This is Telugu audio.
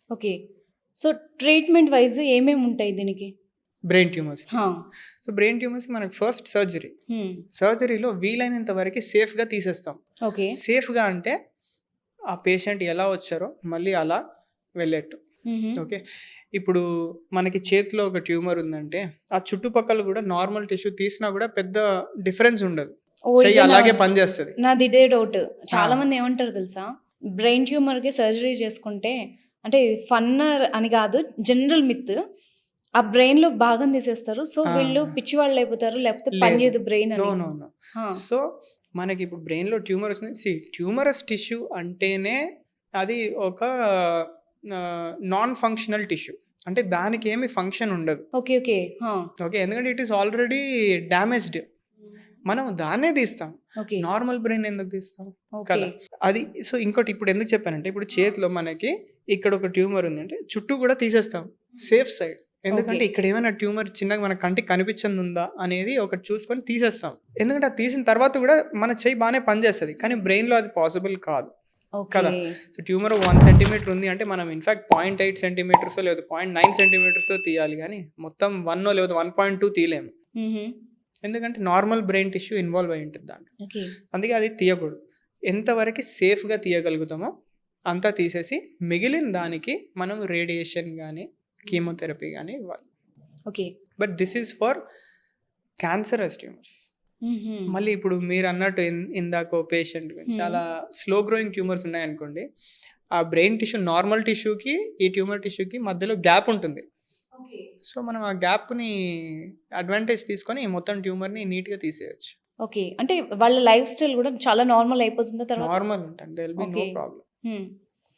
ఓకే. సో, ట్రీట్మెంట్ వైస్ ఏమేమి ఉంటాయి దీనికి? Brain tumours. హా! సో బ్రెయిన్ ట్యూమర్స్ మనకు ఫస్ట్ సర్జరీ. హ్మ్. సర్జరీలో వీలైనంత వరకు సేఫ్గా తీసేస్తాం. ఓకే. సేఫ్గా అంటే ఆ పేషెంట్ ఎలా వచ్చారో మళ్ళీ అలా వెళ్ళేట్టు. హుహు. ఓకే. ఇప్పుడు మనకి చేతిలో ఒక ట్యూమర్ ఉందంటే ఆ చుట్టుపక్కల కూడా నార్మల్ టిష్యూ తీసినా కూడా పెద్ద డిఫరెన్స్ ఉండదు. ఓహ్! చెయ్యి ఇదే అలాగే పనిచేస్తుంది. నాదిదే డౌట్. చాలా మంది ఏమంటారు తెలుసా? బ్రెయిన్ ట్యూమర్‌కి సర్జరీ చేసుకుంటే అంటే ఫన్నర్ అని కాదు, జనరల్ మిత్. ఆ బ్రెయిన్‌లో భాగం తీసేస్తారు. సో, వీళ్ళు పిచ్చివాళ్ళైపోతారు. లేకపోతే పని లేదు. చేయదు బ్రెయిన్ నో అని. No no. ఆ! సో మనకి ఇప్పుడు బ్రెయిన్లో ట్యూమర్ వస్తుంది. ట్యూమరస్ టిష్యూ అంటేనే అది ఒక నాన్ ఫంక్షనల్ టిష్యూ. అంటే దానికి ఏమి ఫంక్షన్ ఉండదు. ఓకే. ఓకే. ఆ! ఓకే. ఎందుకంటే ఇట్ ఈస్ ఆల్రెడీ డ్యామేజ్డ్. మనం దాన్నే తీస్తాం. ఓకే. నార్మల్ బ్రెయిన్ ఎందుకు తీస్తాం? ఓకే. కదా! అది సో ఇంకోటి ఇప్పుడు ఎందుకు చెప్పానంటే ఇప్పుడు చేతిలో మనకి ఇక్కడ ఒక ట్యూమర్ ఉందంటే చుట్టూ కూడా తీసేస్తాం. Safe side. ఎందుకంటే ఓకే. ఇక్కడ ఏమైనా ట్యూమర్ చిన్నగా మన కంటికి కనిపించింది ఉందా అనేది ఒకటి చూసుకొని తీసేస్తాం. ఎందుకంటే అది తీసిన తర్వాత కూడా మన చెయ్యి బానే పనిచేస్తది. కానీ బ్రెయిన్‌లో అది పాసిబుల్ కాదు. ఓకే. కదా! సో ట్యూమర్ 1 సెంటీమీటర్ ఉంది అంటే మనం ఇన్‌ఫాక్ట్ 0.8 సెంటీమీటర్సో లేదా 0.9 సెంటీమీటర్సో తీయాలి గానీ మొత్తం 1 లేదా 1.2 తీయలేము. హుహు. ఎందుకంటే నార్మల్ బ్రెయిన్ టిష్యూ ఇన్వాల్వ్ అయి ఉంటుంది దాంట్లో. ఓకే. అందుకే అది తీయకూడదు. ఎంతవరకు సేఫ్‌గా తీయగలుగుతామో అంతా తీసేసి మిగిలిన దానికి మనం రేడియేషన్ గానీ, కీమోథెరపీ గానీ ఇవ్వాలి. Okay. But this is for cancerous tumours. హుహు. మళ్ళీ ఇప్పుడు మీరన్నట్టు ఇందాక పేషెంట్ చాలా స్లో గ్రోయింగ్ ట్యూమర్స్ ఉన్నాయనుకోండి. ఆ బ్రెయిన్ టిష్యూ నార్మల్ టిష్యూకి, ఈ ట్యూమర్ టిష్యూకి మధ్యలో గ్యాప్ ఉంటుంది. ఓకే. సో మనం ఆ గ్యాప్‌ని అడ్వాంటేజ్ తీసుకొని మొత్తం ట్యూమర్‌ని నీట్‌గా తీసేయొచ్చు. ఓకే. అంటే వాళ్ళ లైఫ్ స్టైల్ గూడా చాలా నార్మల్ అయిపోతుందా తర్వాత? నార్మల్ ఉంటుంది. There will be no okay. Problem. హ్మ్.